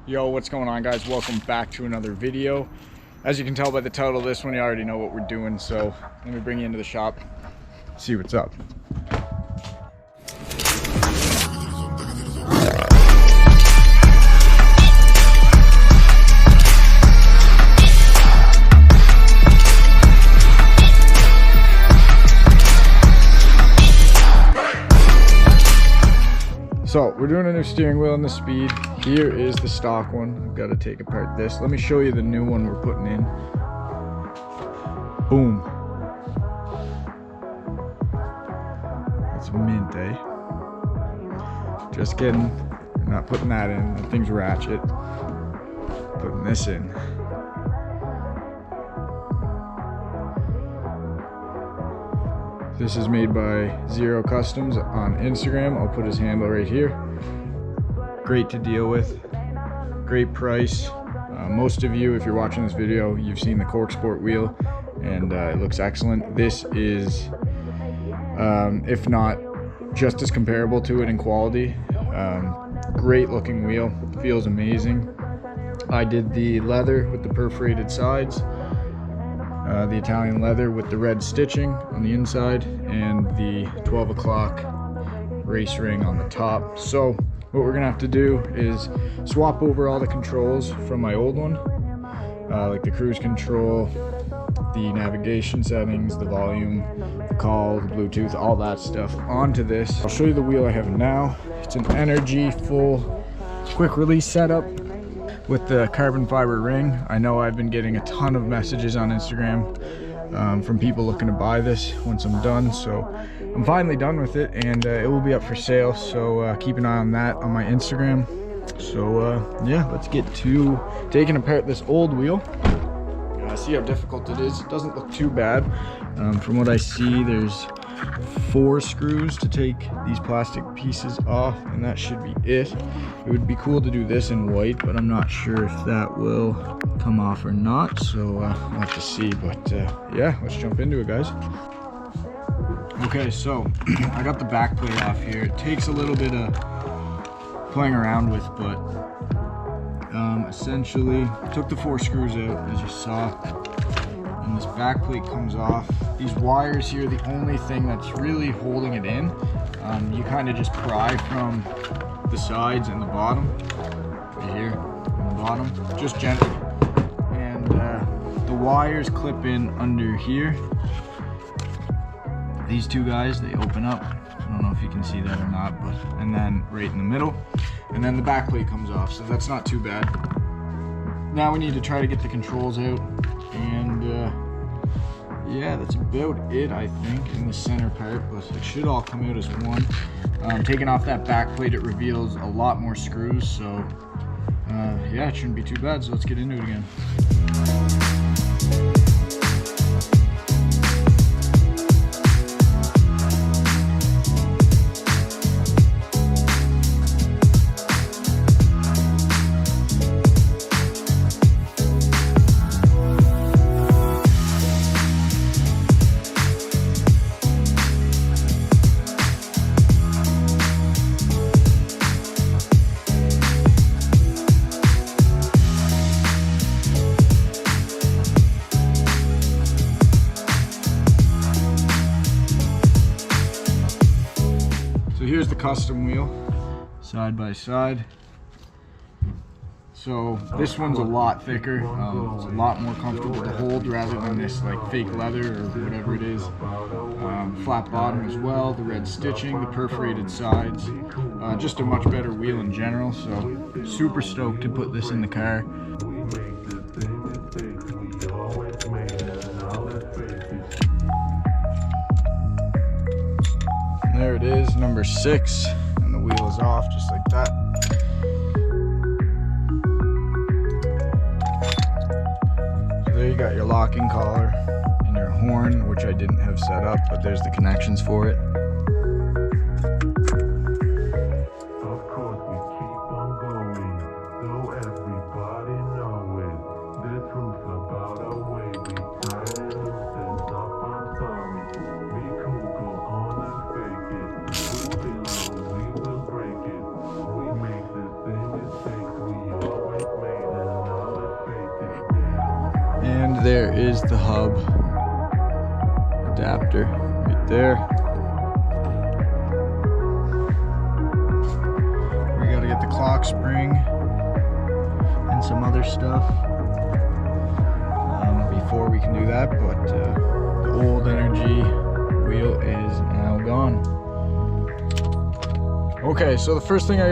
Yo, what's going on, guys? Welcome back to another video. As you can tell by the title of this one, you already know what we're doing, so let me bring you into the shop, see what's up. So we're doing a new steering wheel in the Speed. Here is the stock one. I've got to take apart this. Let me show you the new one we're putting in. Boom. That's mint, eh? Just kidding. We're not putting that in. That thing's ratchet. Putting this in. This is made by Zero Customs on Instagram. I'll put his handle right here. Great to deal with, great price. Most of you, if you're watching this video, you've seen the Cork Sport wheel, and it looks excellent. This is, if not just as comparable to it in quality. Great looking wheel, feels amazing. I did the leather with the perforated sides. The Italian leather with the red stitching on the inside, and the 12 o'clock race ring on the top. So what we're gonna have to do is swap over all the controls from my old one, like the cruise control, the navigation settings, the volume, the call, the Bluetooth, all that stuff onto this. I'll show you the wheel I have now. It's an Energy full quick release setup with the carbon fiber ring. I know I've been getting a ton of messages on Instagram from people looking to buy this once I'm done. So I'm finally done with it, and it will be up for sale. So keep an eye on that on my Instagram. So yeah, let's get to taking apart this old wheel. See how difficult it is. It doesn't look too bad. From what I see, there's 4 screws to take these plastic pieces off, and that should be it. It would be cool to do this in white, but I'm not sure if that will come off or not, so we'll have to see. But yeah, let's jump into it, guys. Okay, so I got the back plate off here. It takes a little bit of playing around with, but essentially took the 4 screws out, as you saw, and this back plate comes off. These wires here are the only thing that's really holding it in. You kind of just pry from the sides and the bottom, right here on the bottom, just gently, and the wires clip in under here. These 2 guys, they open up. I don't know if you can see that or not, but and then right in the middle, and then the back plate comes off, so that's not too bad. Now we need to try to get the controls out, and yeah, that's about it, I think, in the center part, but it should all come out as one. Taking off that back plate, it reveals a lot more screws, so yeah, it shouldn't be too bad, so let's get into it again. Here's the custom wheel, side by side. So this one's a lot thicker. It's a lot more comfortable to hold rather than this like fake leather or whatever it is. Flat bottom as well, the red stitching, the perforated sides. Just a much better wheel in general. So super stoked to put this in the car. There it is, number 6, and the wheel is off just like that. So there you got your locking collar and your horn, which I didn't have set up, but there's the connections for it. there is the hub adapter right there. We gotta get the clock spring and some other stuff before we can do that, but the old energy wheel is now gone. Okay, so the first thing I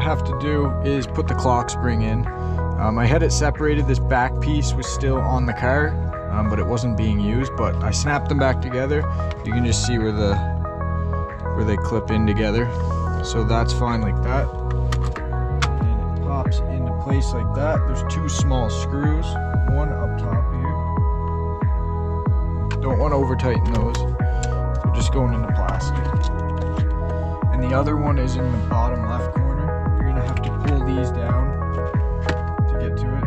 have to do is put the clock spring in. I had it separated. This back piece was still on the car, but it wasn't being used, but I snapped them back together. You can just see where they clip in together, so that's fine like that. And it pops into place like that. There's two small screws, one up top here. Don't want to over tighten those, they're just going into plastic. And the other one is in the bottom left corner. You're gonna have to pull these down to get to it.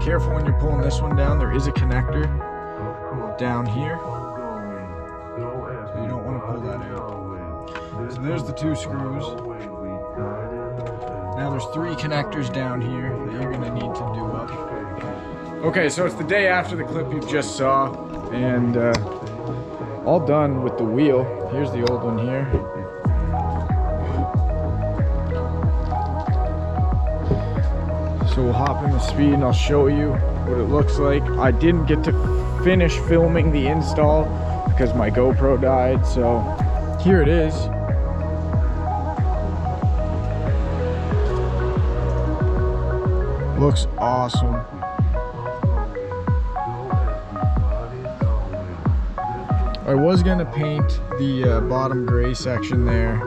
Careful when you're pulling this one down, there is a connector down here, so you don't want to pull that out. So there's the two screws. Now there's three connectors down here that you're gonna need to do up. Okay, so it's the day after the clip you just saw, and all done with the wheel. Here's the old one here. So we'll hop in the Speed and I'll show you what it looks like. I didn't get to finish filming the install because my GoPro died, so here it is. Looks awesome. I was gonna paint the bottom gray section there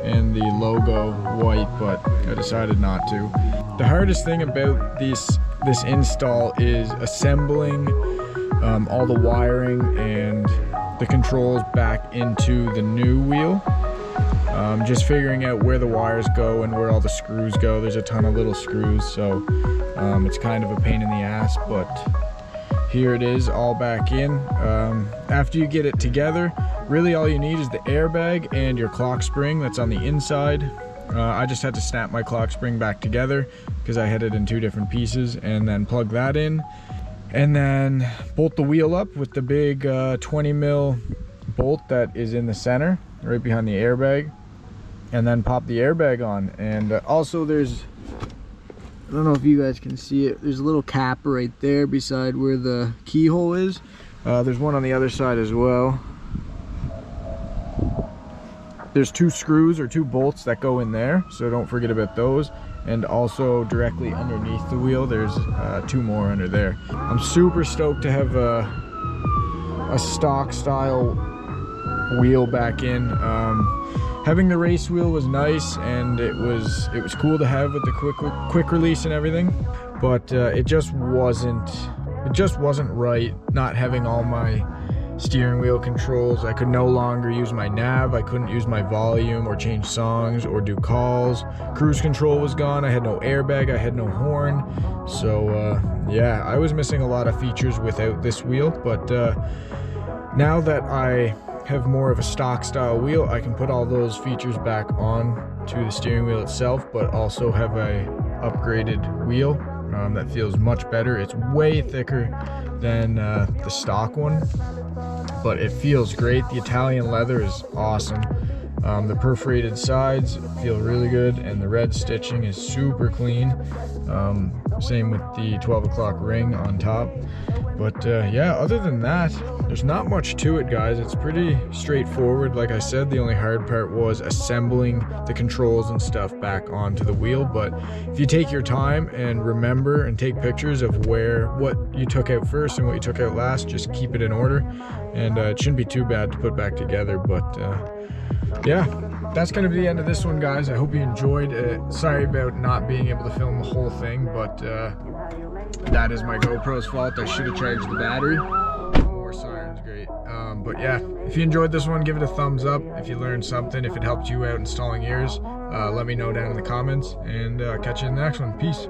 and the logo white, but I decided not to. The hardest thing about this install is assembling all the wiring and the controls back into the new wheel. Just figuring out where the wires go and where all the screws go. There's a ton of little screws, so it's kind of a pain in the ass, but here it is all back in. After you get it together, really all you need is the airbag and your clock spring that's on the inside. I just had to snap my clock spring back together because I had it in two different pieces, and then plug that in and then bolt the wheel up with the big 20 mil bolt that is in the center right behind the airbag, and then pop the airbag on. And also there's, I don't know if you guys can see it, there's a little cap right there beside where the keyhole is. There's one on the other side as well. There's two screws or two bolts that go in there, so don't forget about those. And also directly underneath the wheel, there's two more under there. I'm super stoked to have a stock style wheel back in. Having the race wheel was nice, and it was cool to have with the quick release and everything, but it just wasn't right not having all my steering wheel controls. I could no longer use my nav, I couldn't use my volume or change songs or do calls. Cruise control was gone, I had no airbag, I had no horn. So yeah, I was missing a lot of features without this wheel, but now that I have more of a stock style wheel, I can put all those features back on to the steering wheel itself, but also have a upgraded wheel that feels much better. It's way thicker than the stock one, but it feels great. The Italian leather is awesome. The perforated sides feel really good, and the red stitching is super clean. Same with the 12 o'clock ring on top. But yeah, other than that, there's not much to it, guys. It's pretty straightforward. Like I said, the only hard part was assembling the controls and stuff back onto the wheel. But if you take your time and remember and take pictures of what you took out first and what you took out last, just keep it in order, and it shouldn't be too bad to put back together. But yeah, that's going to be the end of this one, guys. I hope you enjoyed. Sorry about not being able to film the whole thing, but that is my GoPro's fault. I should have charged the battery. More siren's great. But yeah, if you enjoyed this one, give it a thumbs up. If you learned something, if it helped you out installing yours, let me know down in the comments, and catch you in the next one. Peace.